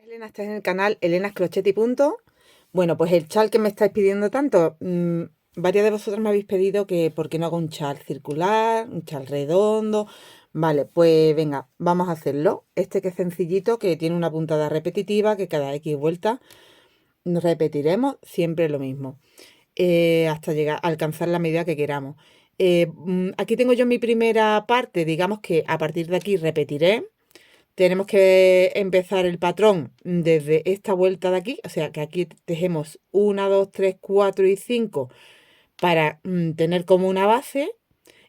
Elena, estás en el canal Elena's Crochet y Punto. Bueno, pues el chal que me estáis pidiendo tanto, varias de vosotras me habéis pedido que por qué no hago un chal circular, un chal redondo. Vale, pues venga, vamos a hacerlo. Este que es sencillito, que tiene una puntada repetitiva, que cada X vueltas repetiremos siempre lo mismo, hasta llegar a alcanzar la medida que queramos. Aquí tengo yo mi primera parte, digamos que a partir de aquí repetiré. Tenemos que empezar el patrón desde esta vuelta de aquí, o sea que aquí tejemos 1, 2, 3, 4 y 5 para tener como una base,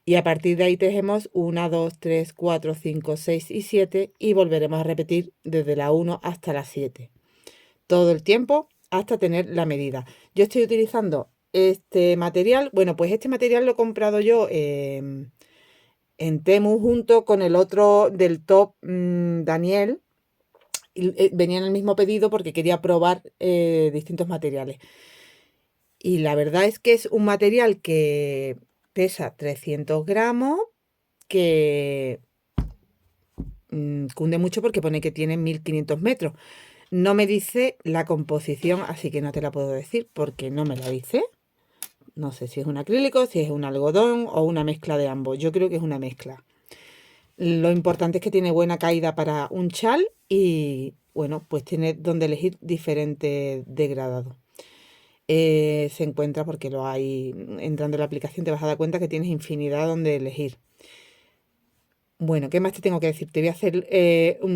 y a partir de ahí tejemos 1, 2, 3, 4, 5, 6 y 7 y volveremos a repetir desde la 1 hasta la 7. Todo el tiempo hasta tener la medida. Yo estoy utilizando este material, bueno, pues este material lo he comprado yo en Temu junto con el otro del top Daniel. Y, venía en el mismo pedido porque quería probar distintos materiales. Y la verdad es que es un material que pesa 300 gramos, que cunde mucho porque pone que tiene 1500 metros. No me dice la composición, así que no te la puedo decir porque no me la dice. No sé si es un acrílico, si es un algodón o una mezcla de ambos. Yo creo que es una mezcla. Lo importante es que tiene buena caída para un chal y, bueno, pues tiene donde elegir diferentes degradados. Se encuentra porque lo hay, entrando en la aplicación te vas a dar cuenta que tienes infinidad donde elegir. Bueno, ¿qué más te tengo que decir? Te voy a hacer,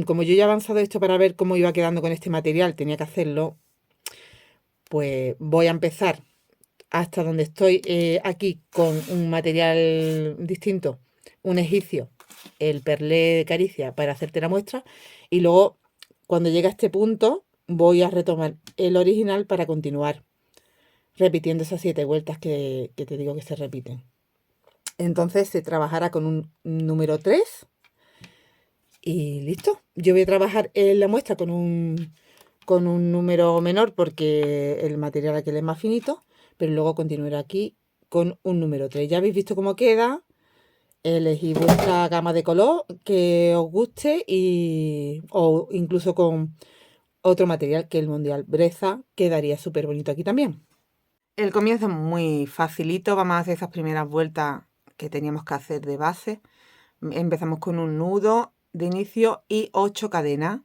como yo ya he avanzado esto para ver cómo iba quedando con este material, tenía que hacerlo, pues voy a empezar hasta donde estoy aquí con un material distinto, un egipcio, el perlé de caricia para hacerte la muestra, y luego cuando llegue a este punto voy a retomar el original para continuar repitiendo esas 7 vueltas que te digo que se repiten. Entonces se trabajará con un número 3 y listo. Yo voy a trabajar en la muestra con un número menor porque el material aquel es más finito, pero luego continuaré aquí con un número 3. Ya habéis visto cómo queda. Elegí vuestra gama de color que os guste o incluso con otro material que el Mundial Breza quedaría súper bonito aquí también. El comienzo es muy facilito, vamos a hacer esas primeras vueltas que teníamos que hacer de base. Empezamos con un nudo de inicio y 8 cadenas.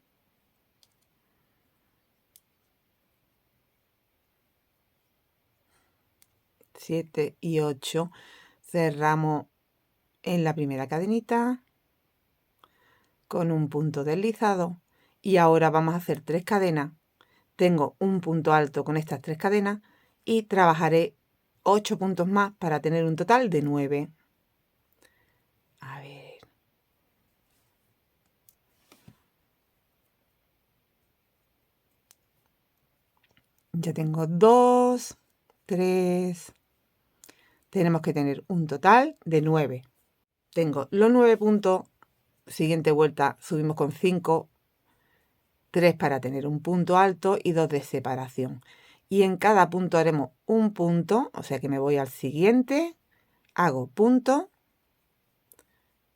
Siete y 8. Cerramos en la primera cadenita con un punto deslizado y ahora vamos a hacer 3 cadenas. Tengo un punto alto con estas 3 cadenas y trabajaré 8 puntos más para tener un total de 9. A ver. Ya tengo 2, 3. Tenemos que tener un total de 9. Tengo los 9 puntos. Siguiente vuelta subimos con 5. 3 para tener un punto alto y 2 de separación. Y en cada punto haremos un punto, o sea que me voy al siguiente, hago punto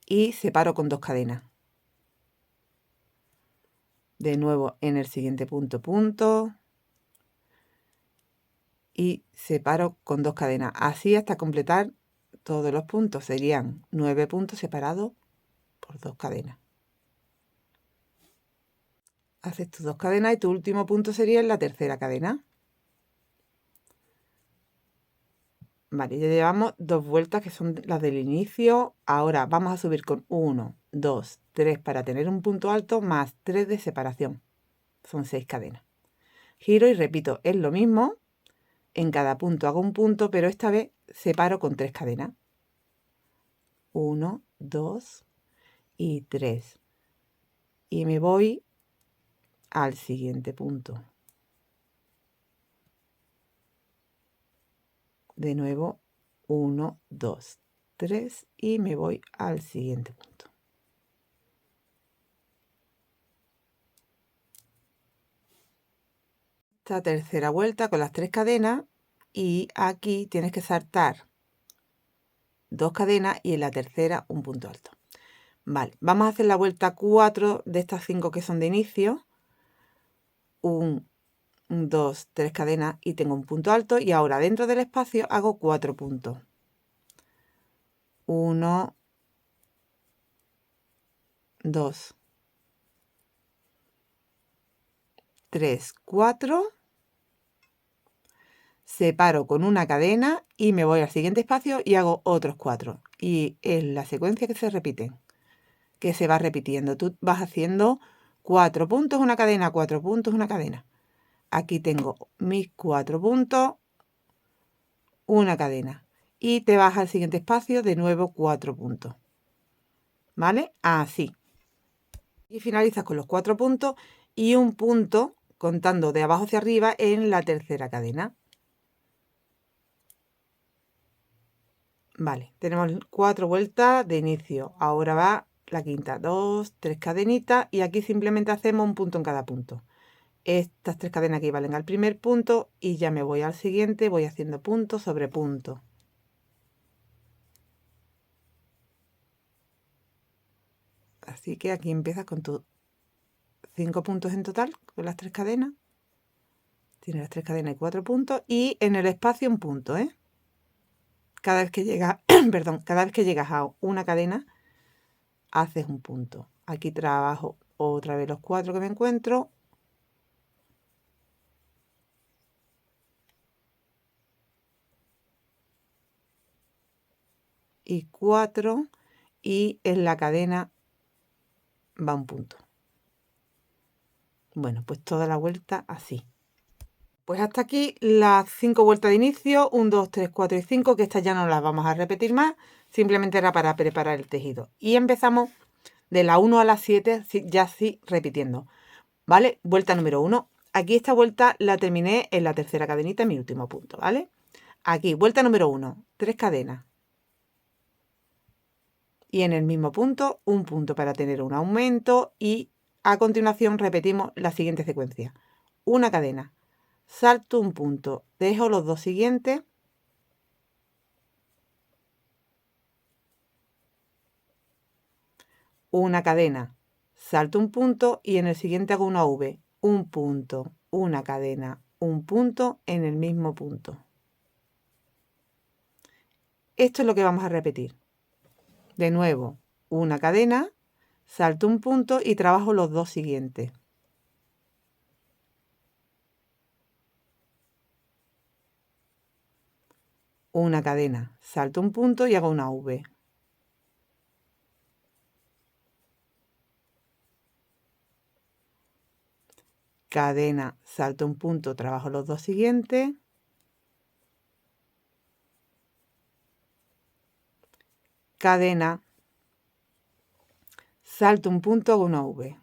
y separo con 2 cadenas. De nuevo en el siguiente punto, punto y separo con 2 cadenas. Así hasta completar todos los puntos. Serían 9 puntos separados por 2 cadenas. Haces tus 2 cadenas y tu último punto sería en la tercera cadena. Vale, ya llevamos 2 vueltas que son las del inicio. Ahora vamos a subir con 1, 2, 3 para tener un punto alto más 3 de separación. Son 6 cadenas. Giro y repito, es lo mismo. En cada punto hago un punto, pero esta vez separo con 3 cadenas. 1, 2 y 3. Y me voy al siguiente punto. De nuevo, 1, 2, 3 y me voy al siguiente punto. Esta tercera vuelta con las 3 cadenas y aquí tienes que saltar 2 cadenas y en la tercera un punto alto. Vale, vamos a hacer la vuelta 4 de estas 5 que son de inicio. 1, 2, 3 cadenas y tengo un punto alto, y ahora dentro del espacio hago 4 puntos. 1, 2, 3, 4. Separo con una cadena y me voy al siguiente espacio y hago otros 4. Y es la secuencia que se repite, que se va repitiendo. Tú vas haciendo 4 puntos, una cadena, 4 puntos, una cadena. Aquí tengo mis 4 puntos, una cadena. Y te vas al siguiente espacio, de nuevo 4 puntos. ¿Vale? Así. Y finalizas con los 4 puntos y un punto contando de abajo hacia arriba en la tercera cadena. Vale, tenemos 4 vueltas de inicio. Ahora va la quinta, 2, 3 cadenitas y aquí simplemente hacemos un punto en cada punto. Estas 3 cadenas equivalen al primer punto y ya me voy al siguiente, voy haciendo punto sobre punto. Así que aquí empiezas con tus 5 puntos en total, con las 3 cadenas. Tienes las 3 cadenas y 4 puntos y en el espacio un punto, ¿eh? Cada vez que llegas, perdón, cada vez que llegas a una cadena, haces un punto. Aquí trabajo otra vez los 4 que me encuentro. Y 4 y en la cadena va un punto. Bueno, pues toda la vuelta así. Pues hasta aquí las 5 vueltas de inicio, 1, 2, 3, 4 y 5, que estas ya no las vamos a repetir más, simplemente era para preparar el tejido. Y empezamos de la 1 a la 7, ya así repitiendo. ¿Vale? Vuelta número 1. Aquí esta vuelta la terminé en la tercera cadenita, en mi último punto, ¿vale? Aquí, vuelta número 1, 3 cadenas. Y en el mismo punto, un punto para tener un aumento y a continuación repetimos la siguiente secuencia. Una cadena, salto un punto, dejo los dos siguientes, una cadena, salto un punto y en el siguiente hago una V, un punto, una cadena, un punto en el mismo punto. Esto es lo que vamos a repetir. De nuevo, una cadena, salto un punto y trabajo los dos siguientes. Una cadena, salto un punto y hago una V. Cadena, salto un punto, trabajo los dos siguientes. Cadena, salto un punto, hago una V.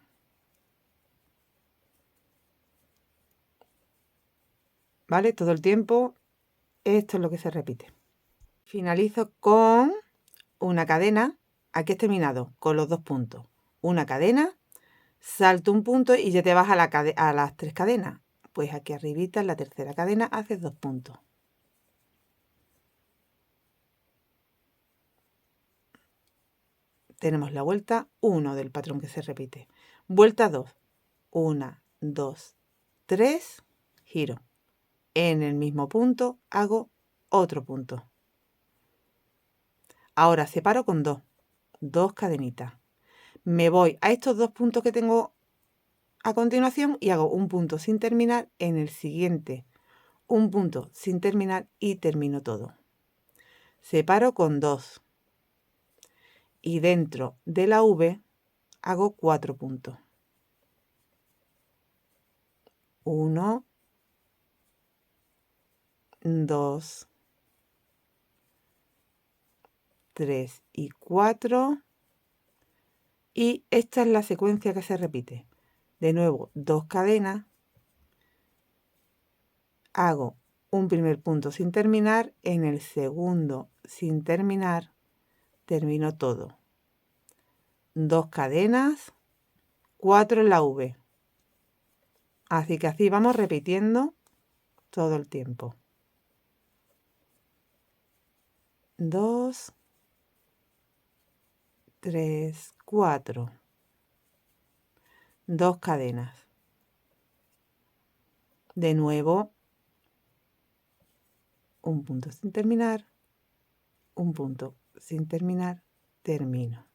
¿Vale? Todo el tiempo esto es lo que se repite. Finalizo con una cadena. Aquí he terminado con los dos puntos. Una cadena, salto un punto y ya te vas a las 3 cadenas. Pues aquí arribita en la tercera cadena haces 2 puntos. Tenemos la vuelta 1 del patrón que se repite. Vuelta 2. 1, 2, 3, giro. En el mismo punto hago otro punto. Ahora separo con 2 cadenitas. Me voy a estos 2 puntos que tengo a continuación y hago un punto sin terminar en el siguiente. Un punto sin terminar y termino todo. Separo con 2. Y dentro de la V hago 4 puntos. 1, 2, 3 y 4. Y esta es la secuencia que se repite. De nuevo, 2 cadenas. Hago un primer punto sin terminar. En el segundo sin terminar, termino todo. 2 cadenas, 4 en la V. Así que así vamos repitiendo todo el tiempo. 2, 3, 4. 2 cadenas. De nuevo, un punto sin terminar, un punto sin terminar, termino.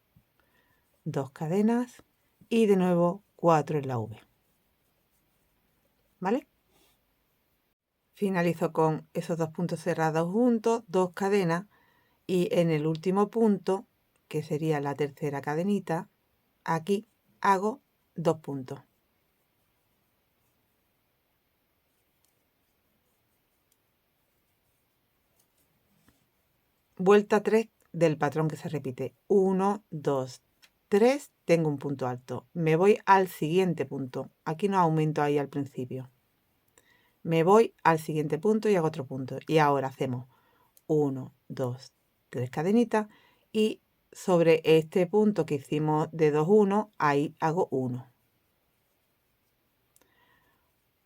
2 cadenas y de nuevo 4 en la V. ¿Vale? Finalizo con esos 2 puntos cerrados juntos, 2 cadenas y en el último punto, que sería la tercera cadenita, aquí hago 2 puntos. Vuelta 3 del patrón que se repite. 1, 2, 3, tengo un punto alto. Me voy al siguiente punto. Aquí no aumento ahí al principio. Me voy al siguiente punto y hago otro punto. Y ahora hacemos 1, 2, 3 cadenitas y sobre este punto que hicimos de 2, 1, ahí hago 1.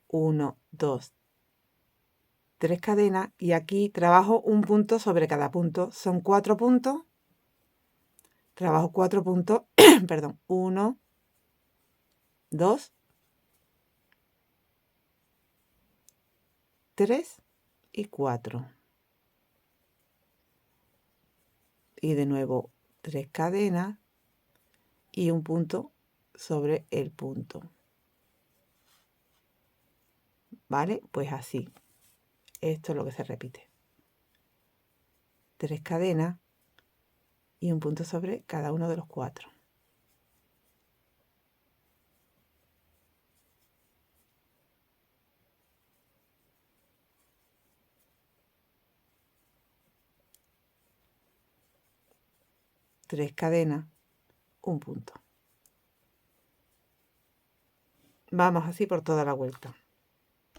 1, 2, 3 cadenas y aquí trabajo un punto sobre cada punto. Son 4 puntos. Trabajo 4 puntos, perdón, 1, 2, 3 y 4. Y de nuevo 3 cadenas y un punto sobre el punto. ¿Vale? Pues así. Esto es lo que se repite. 3 cadenas y un punto sobre cada uno de los 4. Tres cadenas, un punto. Vamos así por toda la vuelta.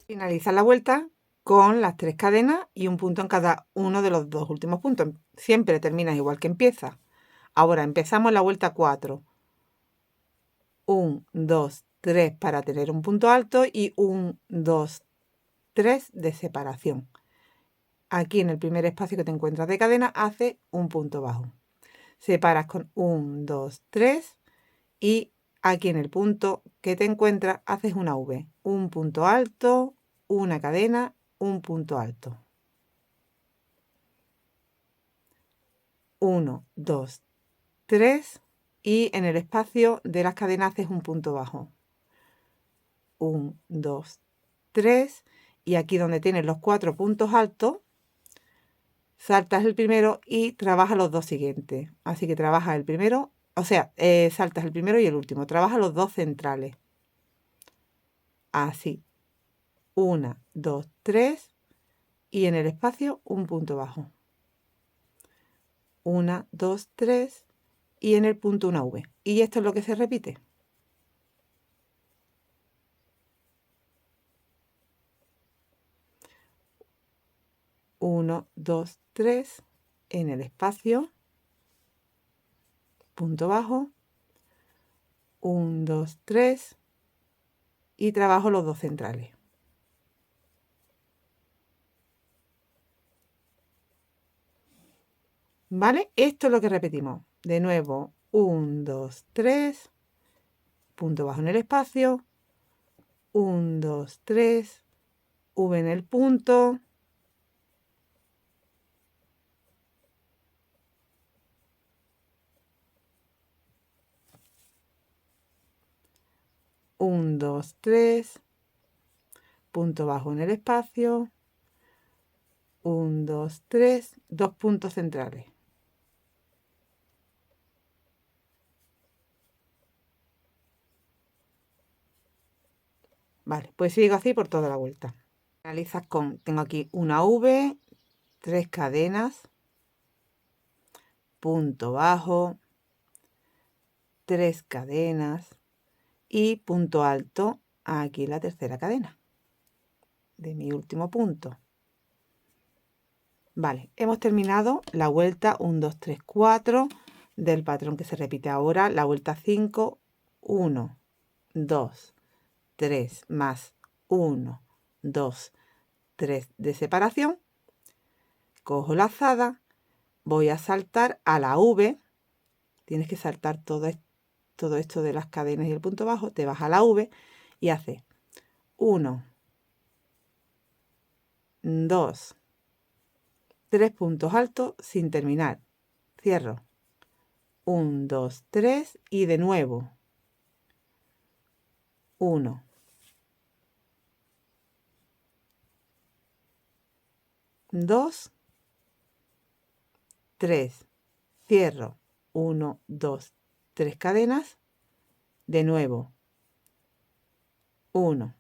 Finaliza la vuelta con las 3 cadenas y un punto en cada uno de los 2 últimos puntos. Siempre terminas igual que empieza. Ahora empezamos la vuelta 4. 1, 2, 3 para tener un punto alto y 1, 2, 3 de separación. Aquí en el primer espacio que te encuentras de cadena hace un punto bajo. Separas con 1, 2, 3 y aquí en el punto que te encuentras haces una V. Un punto alto, una cadena, un punto alto. 1, 2, 3 y en el espacio de las cadenas haces un punto bajo. 1, 2, 3 y aquí donde tienes los 4 puntos altos, saltas el primero y trabajas los 2 siguientes. Así que trabajas el primero, o sea, saltas el primero y el último. Trabajas los 2 centrales. Así. 1, 2, 3 y en el espacio un punto bajo. 1, 2, 3 y en el punto una V. Y esto es lo que se repite. Uno, 2, 3 en el espacio, punto bajo, 1, 2, 3 y trabajo los 2 centrales. ¿Vale? Esto es lo que repetimos. De nuevo, 1, 2, 3, punto bajo en el espacio, 1, 2, 3, V en el punto, 1, 2, 3, punto bajo en el espacio, 1, 2, 3, 2 puntos centrales. Vale, pues sigo así por toda la vuelta. Realizas con, tengo aquí una V, 3 cadenas, punto bajo, 3 cadenas y punto alto aquí en la tercera cadena de mi último punto. Vale, hemos terminado la vuelta 1, 2, 3, 4 del patrón que se repite ahora. La vuelta 5, 1, 2, 3 más 1, 2, 3 de separación. Cojo la lazada, voy a saltar a la V. Tienes que saltar todo esto de las cadenas y el punto bajo. Te vas a la V y haces 1, 2, 3 puntos altos sin terminar, cierro, 1, 2, 3 y de nuevo 1, 2, 3, cierro, 1, 2, 3 cadenas, de nuevo 1,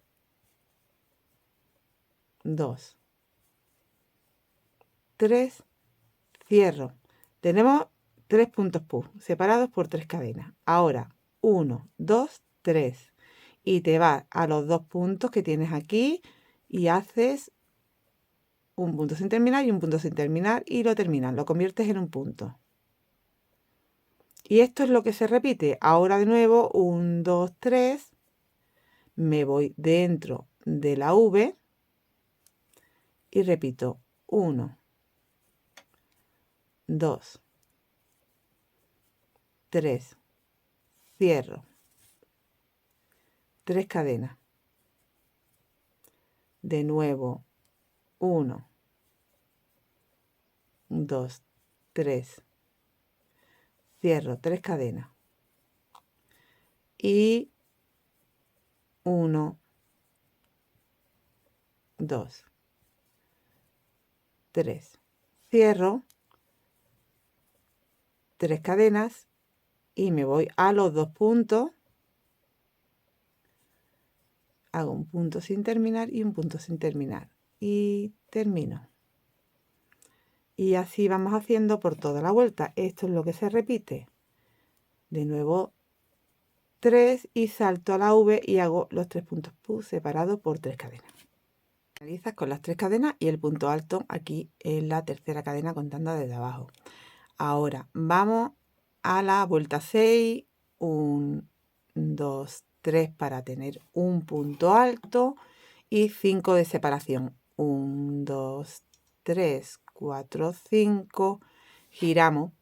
2, 3, cierro. Tenemos 3 puntos puff separados por 3 cadenas. Ahora 1, 2, 3 y te vas a los 2 puntos que tienes aquí y haces un punto sin terminar y un punto sin terminar y lo terminas, lo conviertes en un punto. Y esto es lo que se repite. Ahora de nuevo 1, 2, 3, me voy dentro de la V y repito 1, 2, 3, cierro, 3 cadenas, de nuevo 1, 2, 3, cierro, 3 cadenas y 1, 2, 3, cierro, 3 cadenas y me voy a los 2 puntos, hago un punto sin terminar y un punto sin terminar y termino. Y así vamos haciendo por toda la vuelta. Esto es lo que se repite. De nuevo 3 y salto a la V y hago los 3 puntos puff separados por 3 cadenas. Finalizas con las 3 cadenas y el punto alto aquí en la tercera cadena contando desde abajo. Ahora vamos a la vuelta 6, 1, 2, 3 para tener un punto alto y 5 de separación. 1, 2, 3, 4, 5, giramos,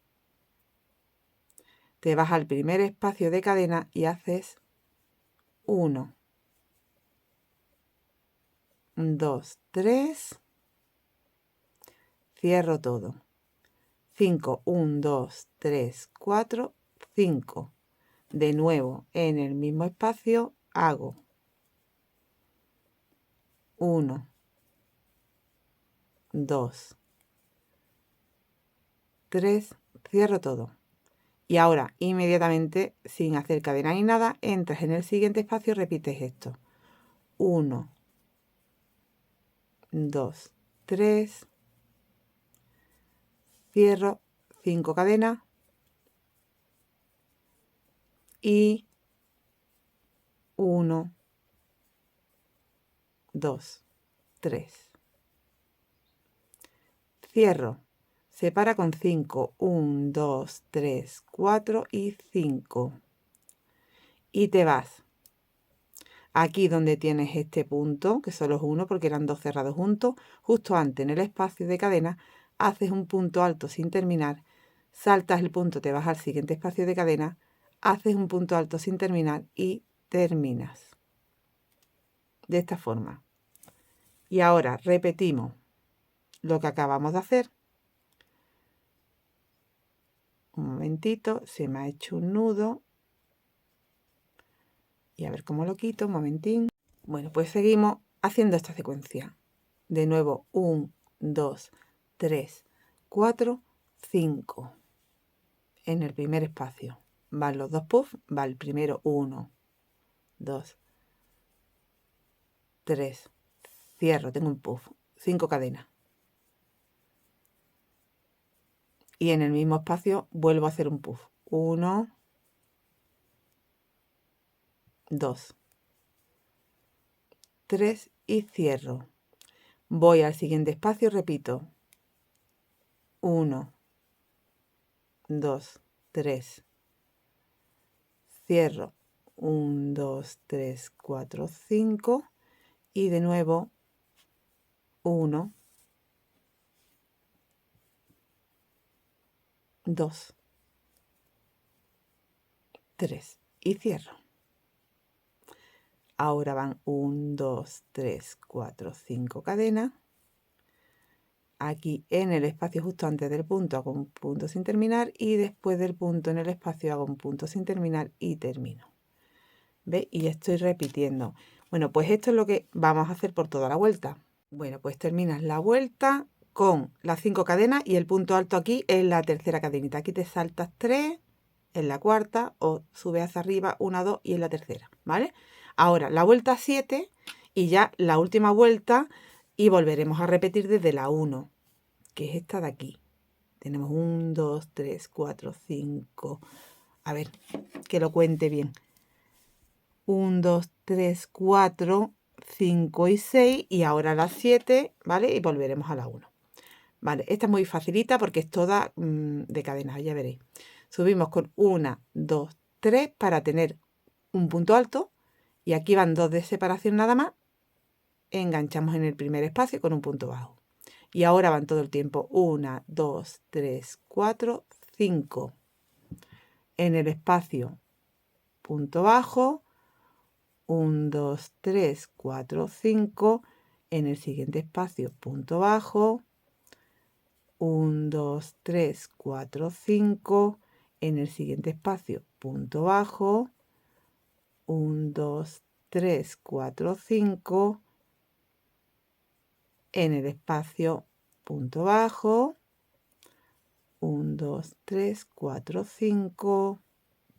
te vas al primer espacio de cadena y haces 1, 2, 3, cierro todo. 5, 1, 2, 3, 4, 5. De nuevo, en el mismo espacio hago 1, 2, 3, cierro todo. Y ahora, inmediatamente, sin hacer cadena ni nada, entras en el siguiente espacio y repites esto. 1, 2, 3, cierro, 5 cadenas y 1, 2, 3. Cierro, separa con 5, 1, 2, 3, 4 y 5. Y te vas aquí donde tienes este punto, que solo es uno porque eran 2 cerrados juntos, justo antes en el espacio de cadena, haces un punto alto sin terminar, saltas el punto, te vas al siguiente espacio de cadena, haces un punto alto sin terminar y terminas. De esta forma. Y ahora repetimos lo que acabamos de hacer. Un momentito, se me ha hecho un nudo. Y a ver cómo lo quito, un momentín. Bueno, pues seguimos haciendo esta secuencia. De nuevo, 1, 2, 3, 4, 5. En el primer espacio. Van los 2 puffs, va el primero 1, 2, 3. Cierro, tengo un puff, 5 cadenas. Y en el mismo espacio vuelvo a hacer un puff. 1, 2, 3 y cierro. Voy al siguiente espacio, repito. 1, 2, 3. Cierro. 1, 2, 3, 4, 5. Y de nuevo 1, 2, 3 y cierro. Ahora van 1, 2, 3, 4, 5 cadenas aquí en el espacio justo antes del punto hago un punto sin terminar y después del punto en el espacio hago un punto sin terminar y termino. ¿Veis? Y estoy repitiendo. Bueno, pues esto es lo que vamos a hacer por toda la vuelta. Bueno, pues terminas la vuelta con las 5 cadenas y el punto alto aquí es la tercera cadenita. Aquí te saltas 3 en la cuarta o subes hacia arriba 1, 2 y en la tercera, ¿vale? Ahora la vuelta 7 y ya la última vuelta y volveremos a repetir desde la 1, que es esta de aquí. Tenemos 1, 2, 3, 4, 5. A ver, que lo cuente bien. 1, 2, 3, 4, 5 y 6 y ahora las 7, ¿vale? Y volveremos a la 1. Vale, esta es muy facilita porque es toda de cadenas, ya veréis. Subimos con 1, 2, 3 para tener un punto alto y aquí van 2 de separación nada más. Enganchamos en el primer espacio con un punto bajo. Y ahora van todo el tiempo 1, 2, 3, 4, 5. En el espacio, punto bajo. 1, 2, 3, 4, 5. En el siguiente espacio, punto bajo. 1, 2, 3, 4, 5. En el siguiente espacio, punto bajo. 1, 2, 3, 4, 5. En el espacio, punto bajo. 1, 2, 3, 4, 5.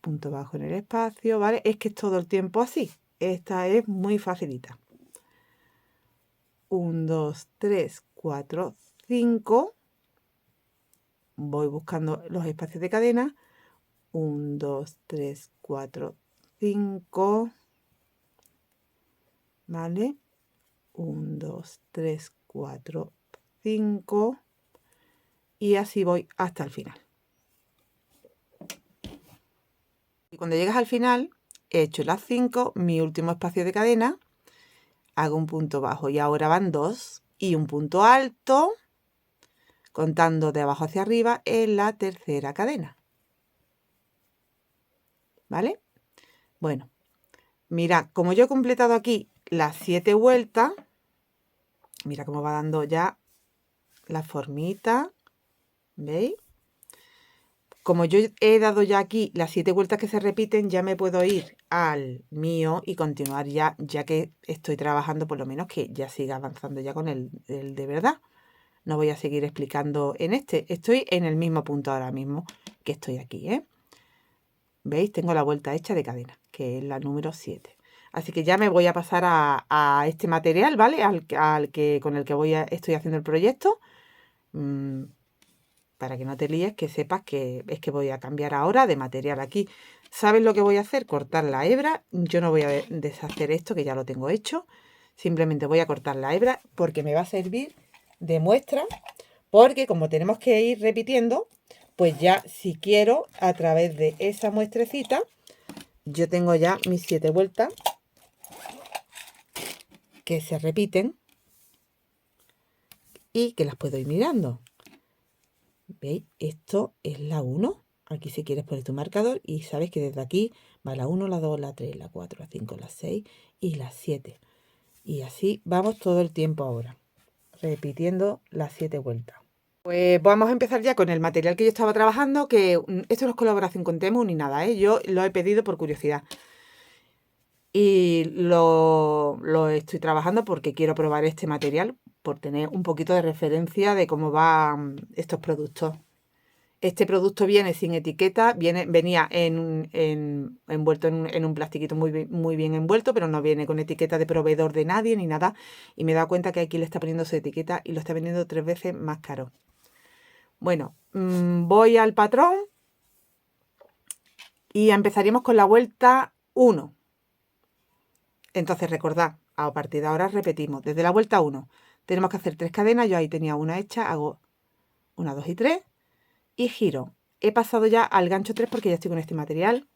Punto bajo en el espacio, ¿vale? Es que es todo el tiempo así. Esta es muy facilita. 1, 2, 3, 4, 5. Voy buscando los espacios de cadena. 1, 2, 3, 4, 5. ¿Vale? 1, 2, 3, 4, 5. Y así voy hasta el final. Y cuando llegas al final, he hecho las 5, mi último espacio de cadena, hago un punto bajo y ahora van 2 y un punto alto, contando de abajo hacia arriba en la tercera cadena. ¿Vale? Bueno, mira, como yo he completado aquí las 7 vueltas, mira cómo va dando ya la formita, ¿veis? Como yo he dado ya aquí las 7 vueltas que se repiten, ya me puedo ir al mío y continuar ya que estoy trabajando, por lo menos que ya siga avanzando ya con el de verdad. No voy a seguir explicando en este. Estoy en el mismo punto ahora mismo que estoy aquí, ¿eh? ¿Veis? Tengo la vuelta hecha de cadena, que es la número 7. Así que ya me voy a pasar a este material, ¿vale? Con el que estoy haciendo el proyecto. Para que no te líes, que sepas que es que voy a cambiar ahora de material aquí. ¿Sabes lo que voy a hacer? Cortar la hebra. Yo no voy a deshacer esto, que ya lo tengo hecho. Simplemente voy a cortar la hebra porque me va a servir de muestra. Porque como tenemos que ir repitiendo, pues ya si quiero, a través de esa muestrecita, yo tengo ya mis 7 vueltas que se repiten y que las puedo ir mirando. ¿Veis? Esto es la 1. Aquí si quieres poner tu marcador y sabes que desde aquí va la 1, la 2, la 3, la 4, la 5, la 6 y la 7. Y así vamos todo el tiempo ahora, repitiendo las 7 vueltas. Pues vamos a empezar ya con el material que yo estaba trabajando, que esto no es colaboración con Temu ni nada, ¿eh? Yo lo he pedido por curiosidad. Y lo estoy trabajando porque quiero probar este material, por tener un poquito de referencia de cómo van estos productos. Este producto viene sin etiqueta, venía envuelto en un plastiquito muy bien envuelto, pero no viene con etiqueta de proveedor de nadie ni nada. Y me he dado cuenta que aquí le está poniendo su etiqueta y lo está vendiendo 3 veces más caro. Bueno, voy al patrón y empezaríamos con la vuelta 1. Entonces recordad, a partir de ahora repetimos, desde la vuelta 1 tenemos que hacer 3 cadenas, yo ahí tenía una hecha, hago 1, 2 y 3 y giro. He pasado ya al gancho 3 porque ya estoy con este material.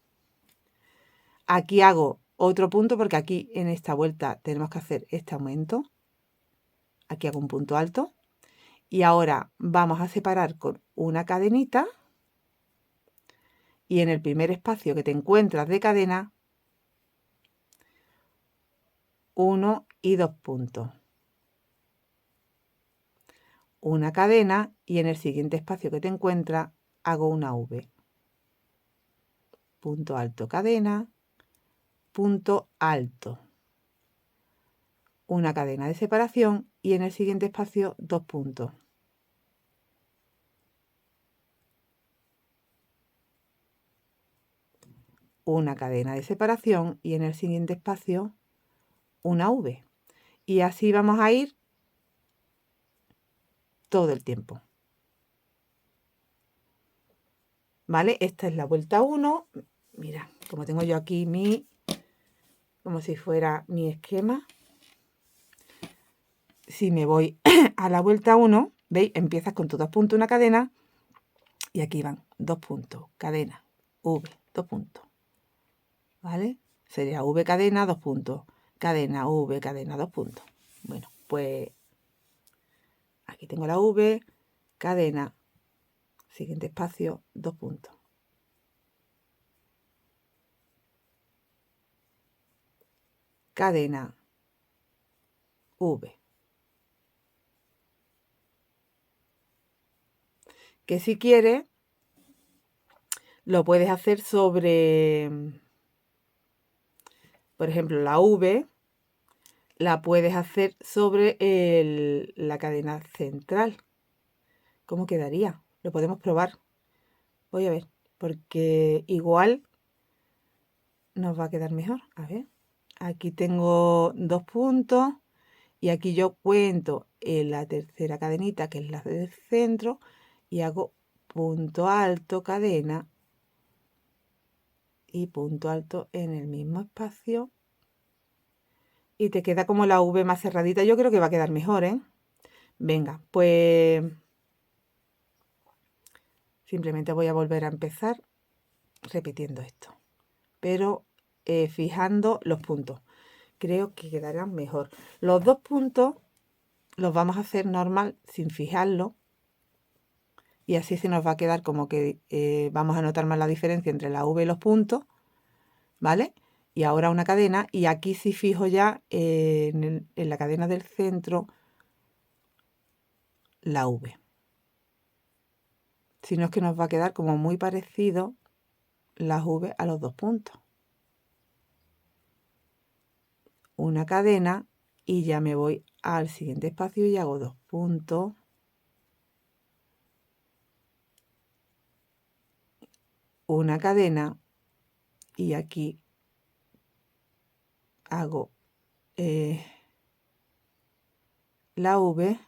Aquí hago otro punto porque aquí en esta vuelta tenemos que hacer este aumento. Aquí hago un punto alto. Y ahora vamos a separar con una cadenita. Y en el primer espacio que te encuentras de cadena, 1 y 2 puntos. una cadena y en el siguiente espacio que te encuentras hago una V. Punto alto, cadena, punto alto. Una cadena de separación y en el siguiente espacio 2 puntos. Una cadena de separación y en el siguiente espacio una V. Y así vamos a ir todo el tiempo. ¿Vale? Esta es la vuelta 1. Mira, como tengo yo aquí como si fuera mi esquema. Si me voy a la vuelta 1, ¿veis? Empiezas con tus 2 puntos, una cadena, y aquí van 2 puntos, cadena, V, 2 puntos. ¿Vale? Sería V cadena, 2 puntos, cadena, V cadena, 2 puntos. Bueno, pues aquí tengo la V, cadena, siguiente espacio, 2 puntos. Cadena, V. Que si quieres, lo puedes hacer sobre, por ejemplo, la V, la puedes hacer sobre la cadena central. ¿Cómo quedaría? Lo podemos probar. Voy a ver, porque igual nos va a quedar mejor. A ver, aquí tengo 2 puntos y aquí yo cuento en la tercera cadenita, que es la del centro, y hago punto alto, cadena y punto alto en el mismo espacio. Y te queda como la V más cerradita. Yo creo que va a quedar mejor, ¿eh? Venga, pues simplemente voy a volver a empezar repitiendo esto, pero fijando los puntos. Creo que quedarán mejor. Los 2 puntos los vamos a hacer normal sin fijarlo y así se nos va a quedar como que vamos a notar más la diferencia entre la V y los puntos, ¿vale? Y ahora una cadena y aquí sí fijo ya en la cadena del centro la V. Si no es que nos va a quedar como muy parecido las V a los 2 puntos. Una cadena y ya me voy al siguiente espacio y hago 2 puntos. Una cadena y aquí hago la V,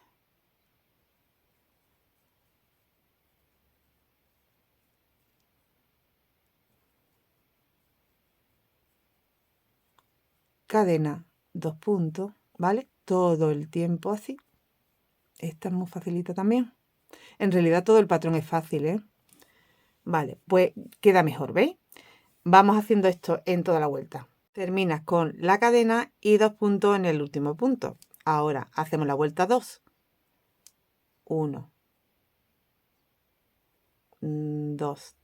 cadena, 2 puntos, ¿vale? Todo el tiempo así. Esta es muy facilita también. En realidad todo el patrón es fácil, ¿eh? Vale, pues queda mejor, ¿veis? Vamos haciendo esto en toda la vuelta. Terminas con la cadena y 2 puntos en el último punto. Ahora hacemos la vuelta 2. 1, 2,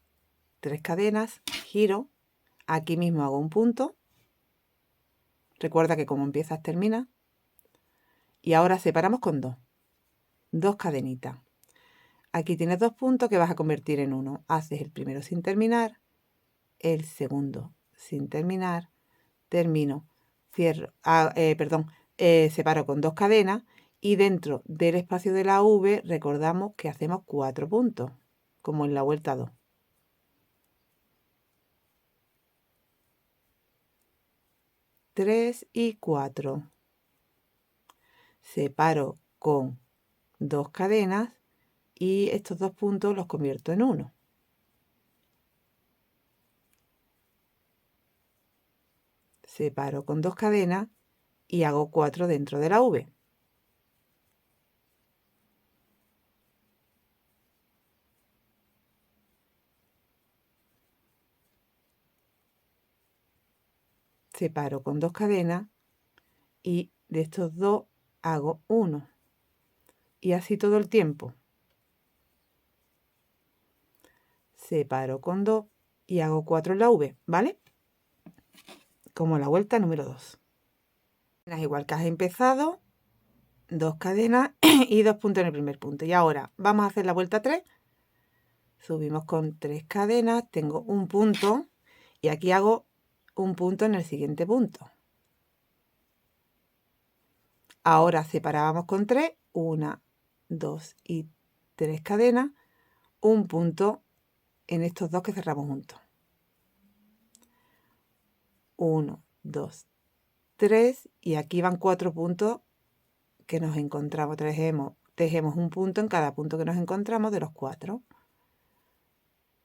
3 cadenas, giro. Aquí mismo hago un punto. Recuerda que como empiezas, termina. Y ahora separamos con 2 cadenitas. Aquí tienes 2 puntos que vas a convertir en 1. Haces el primero sin terminar, el segundo sin terminar, termino, cierro, separo con 2 cadenas y dentro del espacio de la V recordamos que hacemos 4 puntos, como en la vuelta 2. Tres y 4. Separo con 2 cadenas y estos 2 puntos los convierto en 1. Separo con 2 cadenas y hago 4 dentro de la V. Separo con 2 cadenas y de estos 2 hago 1. Y así todo el tiempo. Separo con 2 y hago 4 en la V, ¿vale? Como la vuelta número 2. Igual que has empezado, 2 cadenas y 2 puntos en el primer punto. Y ahora vamos a hacer la vuelta 3. Subimos con 3 cadenas, tengo un punto y aquí hago un punto en el siguiente punto. Ahora separábamos con 3, 1, 2 y 3 cadenas, un punto en estos dos que cerramos juntos. 1, 2, 3 y aquí van 4 puntos que nos encontramos. Tejemos un punto en cada punto que nos encontramos de los 4.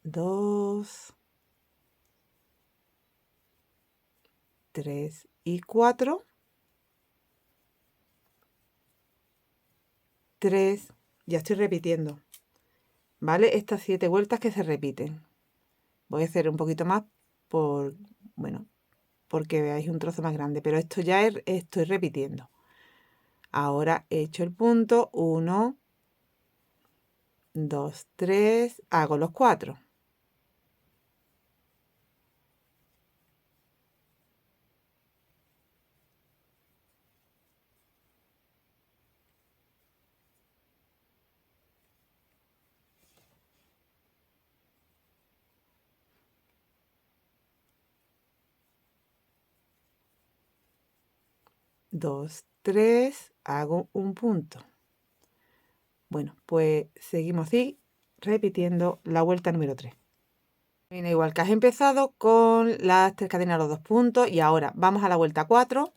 2, 3 y 4. 3, ya estoy repitiendo, ¿vale? Estas 7 vueltas que se repiten. Voy a hacer un poquito más porque veáis un trozo más grande, pero esto ya estoy repitiendo. Ahora he hecho el punto, 1, 2, 3, hago los 4. Dos, 3, hago un punto. Bueno, pues seguimos así, repitiendo la vuelta número 3. Viene igual que has empezado con las 3 cadenas a los 2 puntos y ahora vamos a la vuelta 4.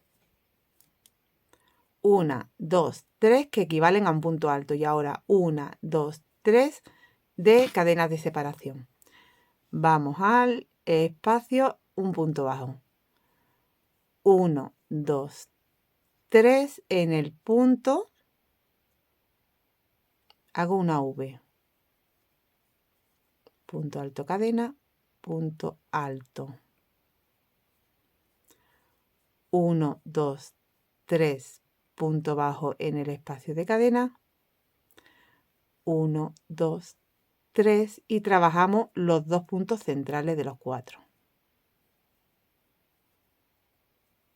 1, 2, 3 que equivalen a un punto alto y ahora 1, 2, 3 de cadenas de separación. Vamos al espacio, un punto bajo. 1, 2, 3 en el punto, hago una V. Punto alto, cadena, punto alto. 1, 2, 3, punto bajo en el espacio de cadena. 1, 2, 3 y trabajamos los 2 puntos centrales de los 4.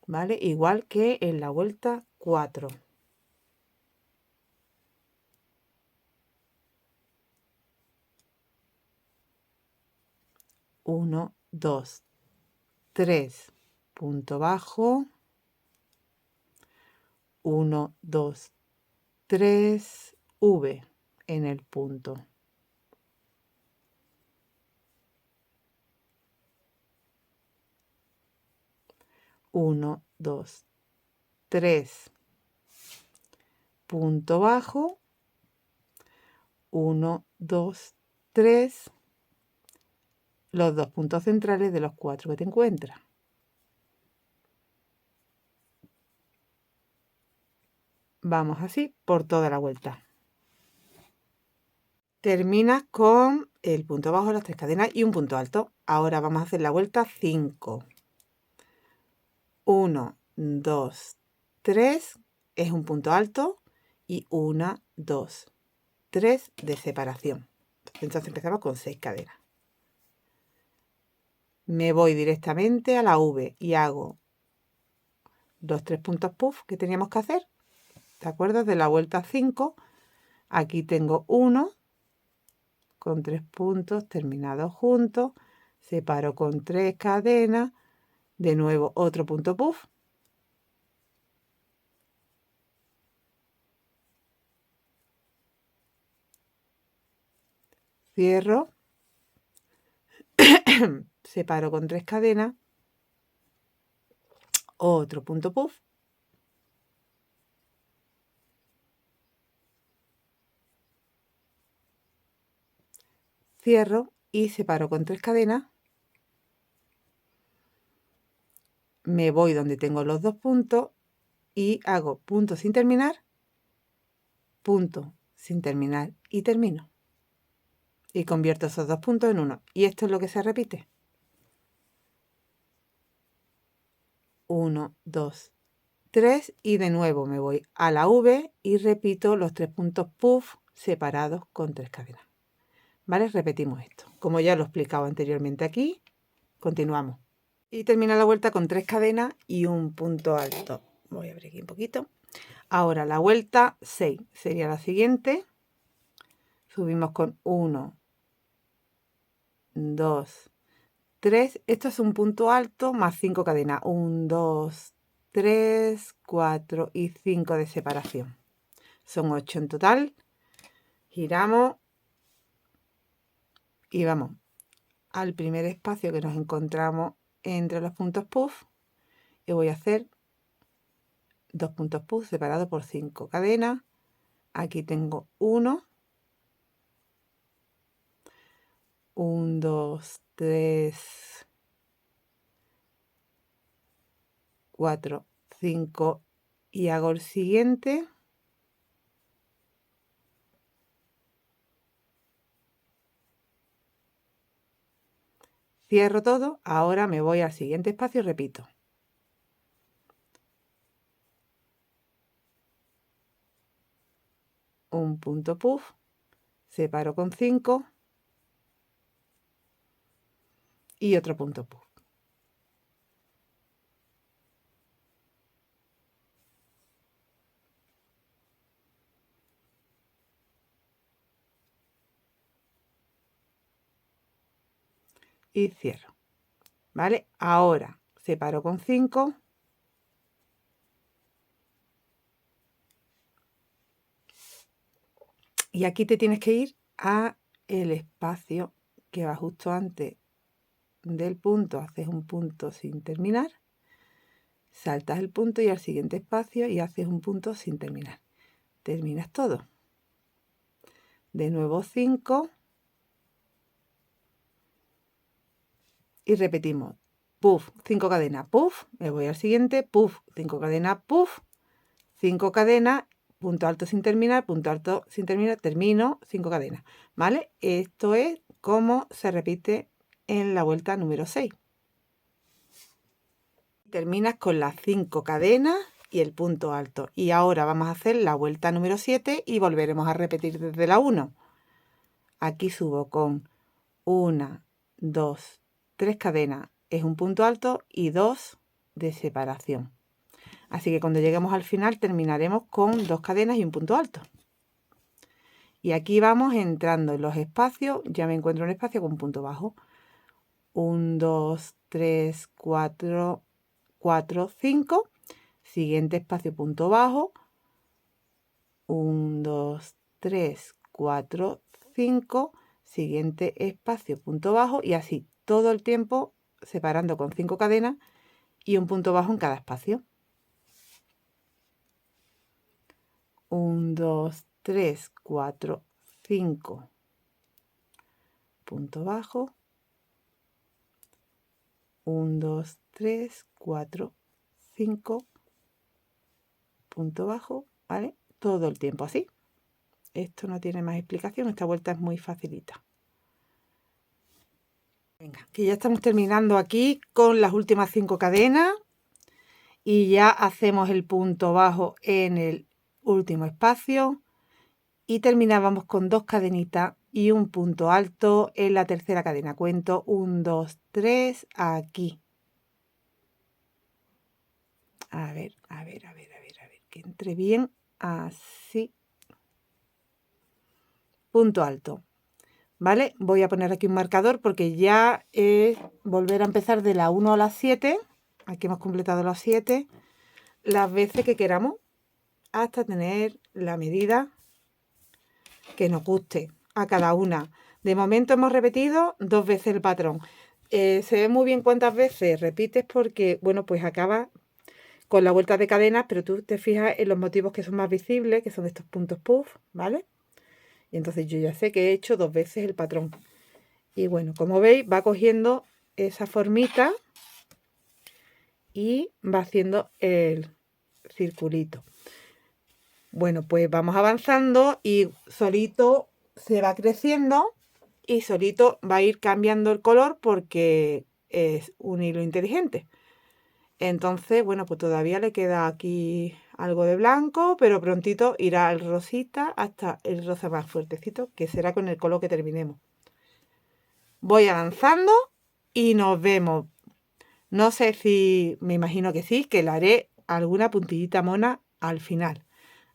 ¿Vale? Igual que en la vuelta 4. 1, 2, 3, punto bajo. 1, 2, 3, V en el punto. 1, 2, 3, punto bajo. 1, 2, 3, los 2 puntos centrales de los 4 que te encuentras. Vamos así por toda la vuelta. Terminas con el punto bajo, las 3 cadenas y un punto alto. Ahora vamos a hacer la vuelta 5. 1, 2, 3 es un punto alto y 1, 2, 3 de separación. Entonces empezamos con 6 cadenas. Me voy directamente a la V y hago los 3 puntos puff que teníamos que hacer. ¿Te acuerdas? De la vuelta 5. Aquí tengo 1 con 3 puntos terminados juntos. Separo con 3 cadenas. De nuevo otro punto puff. Cierro. Separo con 3 cadenas. Otro punto puff. Cierro y separo con 3 cadenas. Me voy donde tengo los 2 puntos y hago punto sin terminar, punto sin terminar y termino. Y convierto esos 2 puntos en 1. Y esto es lo que se repite. 1, 2, 3 y de nuevo me voy a la V y repito los 3 puntos puff separados con 3 cadenas. ¿Vale? Repetimos esto. Como ya lo he explicado anteriormente aquí, continuamos. Y termina la vuelta con 3 cadenas y un punto alto. Voy a abrir aquí un poquito. Ahora la vuelta 6 sería la siguiente. Subimos con 1, 2, 3. Esto es un punto alto más 5 cadenas. 1, 2, 3, 4 y 5 de separación. Son 8 en total. Giramos y vamos al primer espacio que nos encontramos entre los puntos puff. Y voy a hacer 2 puntos puff separados por 5 cadenas. Aquí tengo 1, 1, 2, 3, 4, 5 y hago el siguiente. Cierro todo. Ahora me voy al siguiente espacio y repito. Un punto puff, separo con 5 y otro punto puff. Y cierro. ¿Vale? Ahora separo con 5. Y aquí te tienes que ir a el espacio que va justo antes del punto. Haces un punto sin terminar. Saltas el punto y al siguiente espacio y haces un punto sin terminar. Terminas todo. De nuevo 5. Y repetimos. Puff, 5 cadenas, puff, me voy al siguiente, puff, 5 cadenas, puff, 5 cadenas, punto alto sin terminar, punto alto sin terminar, termino, 5 cadenas, ¿vale? Esto es como se repite en la vuelta número 6. Terminas con las 5 cadenas y el punto alto. Y ahora vamos a hacer la vuelta número 7 y volveremos a repetir desde la 1. Aquí subo con 1, 2, 3 cadenas, es un punto alto y 2 de separación. Así que cuando lleguemos al final terminaremos con 2 cadenas y un punto alto. Y aquí vamos entrando en los espacios. Ya me encuentro un espacio con un punto bajo. 1, 2, 3, 4, 4, 5. Siguiente espacio, punto bajo. 1, 2, 3, 4, 5. Siguiente espacio, punto bajo. Y así todo el tiempo separando con 5 cadenas y un punto bajo en cada espacio. 1, 2, 3, 4, 5. Punto bajo. 1, 2, 3, 4, 5. Punto bajo, ¿vale? Todo el tiempo así. Esto no tiene más explicación. Esta vuelta es muy facilita. Venga, que ya estamos terminando aquí con las últimas 5 cadenas. Y ya hacemos el punto bajo en el último espacio. Y terminábamos con 2 cadenitas y un punto alto en la tercera cadena. Cuento 1, 2, 3 aquí. A ver, que entre bien así. Punto alto. ¿Vale? Voy a poner aquí un marcador porque ya es volver a empezar de la 1 a las 7. Aquí hemos completado las 7. Las veces que queramos hasta tener la medida que nos guste a cada una. De momento hemos repetido 2 veces el patrón. Se ve muy bien cuántas veces repites porque, bueno, pues acaba con la vuelta de cadenas, pero tú te fijas en los motivos que son más visibles, que son estos puntos puff, ¿vale? Y entonces yo ya sé que he hecho 2 veces el patrón. Y bueno, como veis, va cogiendo esa formita y va haciendo el circulito. Bueno, pues vamos avanzando y solito se va creciendo y solito va a ir cambiando el color porque es un hilo inteligente. Entonces, bueno, pues todavía le queda aquí algo de blanco, pero prontito irá al rosita hasta el rosa más fuertecito, que será con el color que terminemos. Voy avanzando y nos vemos. No sé si, me imagino que sí, que le haré alguna puntillita mona al final.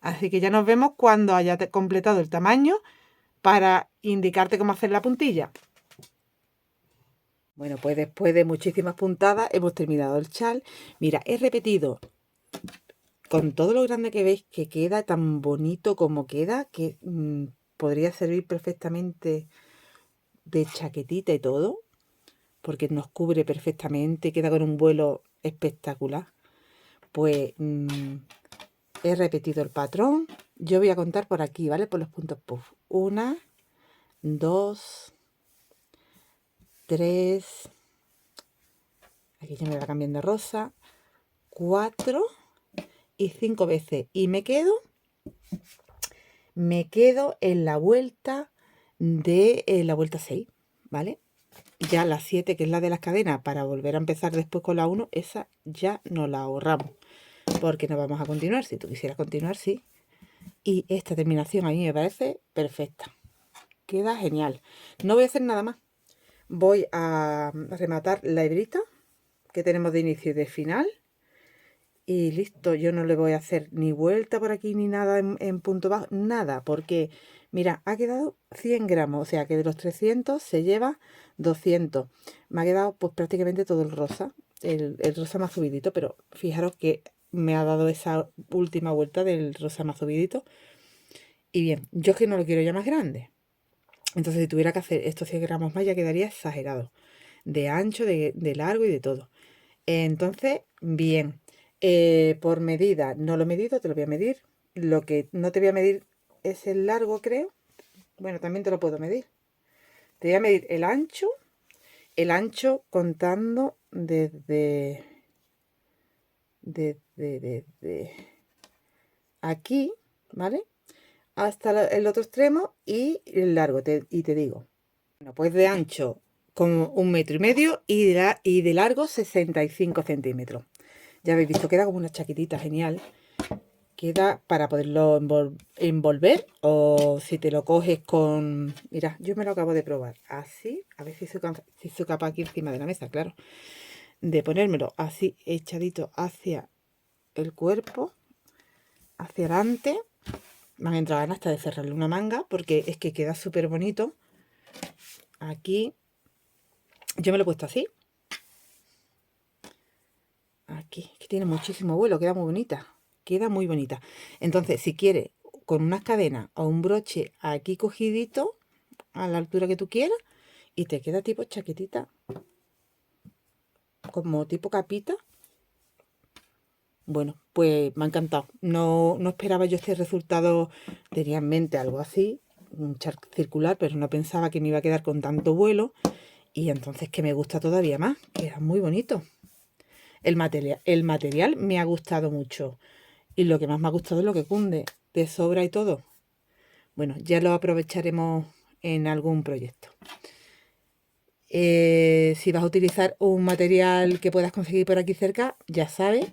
Así que ya nos vemos cuando haya completado el tamaño para indicarte cómo hacer la puntilla. Bueno, pues después de muchísimas puntadas hemos terminado el chal. Mira, he repetido con todo lo grande que veis que queda, tan bonito como queda, que podría servir perfectamente de chaquetita y todo, porque nos cubre perfectamente, queda con un vuelo espectacular. Pues he repetido el patrón. Yo voy a contar por aquí, ¿vale? Por los puntos puff. 1, 2, 3. Aquí ya me va cambiando rosa. 4 y 5 veces. Y me quedo en la vuelta de la vuelta 6, ¿vale? Ya la 7, que es la de las cadenas, para volver a empezar después con la 1, esa ya no la ahorramos, porque no vamos a continuar. Si tú quisieras continuar, sí. Y esta terminación a mí me parece perfecta. Queda genial. No voy a hacer nada más. Voy a rematar la hebrita que tenemos de inicio y de final. Y listo, yo no le voy a hacer ni vuelta por aquí ni nada en punto bajo, nada, porque mira, ha quedado 100 gramos, o sea que de los 300 se lleva 200. Me ha quedado pues prácticamente todo el rosa, el rosa más subidito, pero fijaros que me ha dado esa última vuelta del rosa más subidito. Y bien, yo es que no lo quiero ya más grande. Entonces si tuviera que hacer estos 100 gramos más ya quedaría exagerado, de ancho, de largo y de todo. Entonces, bien. Por medida, no lo he medido, te lo voy a medir. Lo que no te voy a medir es el largo, creo. Bueno, también te lo puedo medir. Te voy a medir el ancho contando desde aquí, ¿vale? Hasta el otro extremo y el largo, y te digo. Bueno, pues de ancho como 1,5 metros y de largo 65 centímetros. Ya habéis visto, queda como una chaquetita genial. Queda para poderlo envolver, o si te lo coges con... Mira, yo me lo acabo de probar así, a ver si soy capaz aquí encima de la mesa, claro, de ponérmelo así echadito hacia el cuerpo, hacia adelante. Me han entrado ganas hasta de cerrarle una manga, porque es que queda súper bonito. Aquí, yo me lo he puesto así. Aquí, que tiene muchísimo vuelo, queda muy bonita. Queda muy bonita. Entonces, si quieres, con unas cadenas o un broche aquí cogidito, a la altura que tú quieras, y te queda tipo chaquetita, como tipo capita. Bueno, pues me ha encantado. No esperaba yo este resultado. Tenía en mente algo así, un charco circular, pero no pensaba que me iba a quedar con tanto vuelo. Y entonces que me gusta todavía más. Queda muy bonito. El material me ha gustado mucho. Y lo que más me ha gustado es lo que cunde, de sobra y todo. Bueno, ya lo aprovecharemos en algún proyecto. Si vas a utilizar un material que puedas conseguir por aquí cerca, ya sabes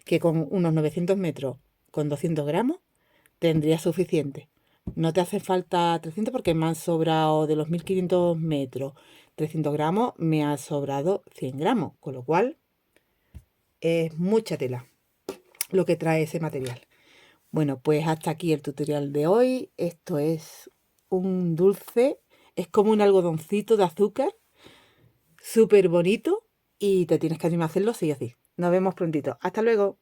que con unos 900 metros, con 200 gramos, tendría suficiente. No te hace falta 300 porque me han sobrado de los 1500 metros. 300 gramos me ha sobrado 100 gramos, con lo cual es mucha tela lo que trae ese material. Bueno, pues hasta aquí el tutorial de hoy. Esto es un dulce, es como un algodoncito de azúcar, súper bonito, y te tienes que animar a hacerlo sí o sí. Nos vemos prontito. Hasta luego.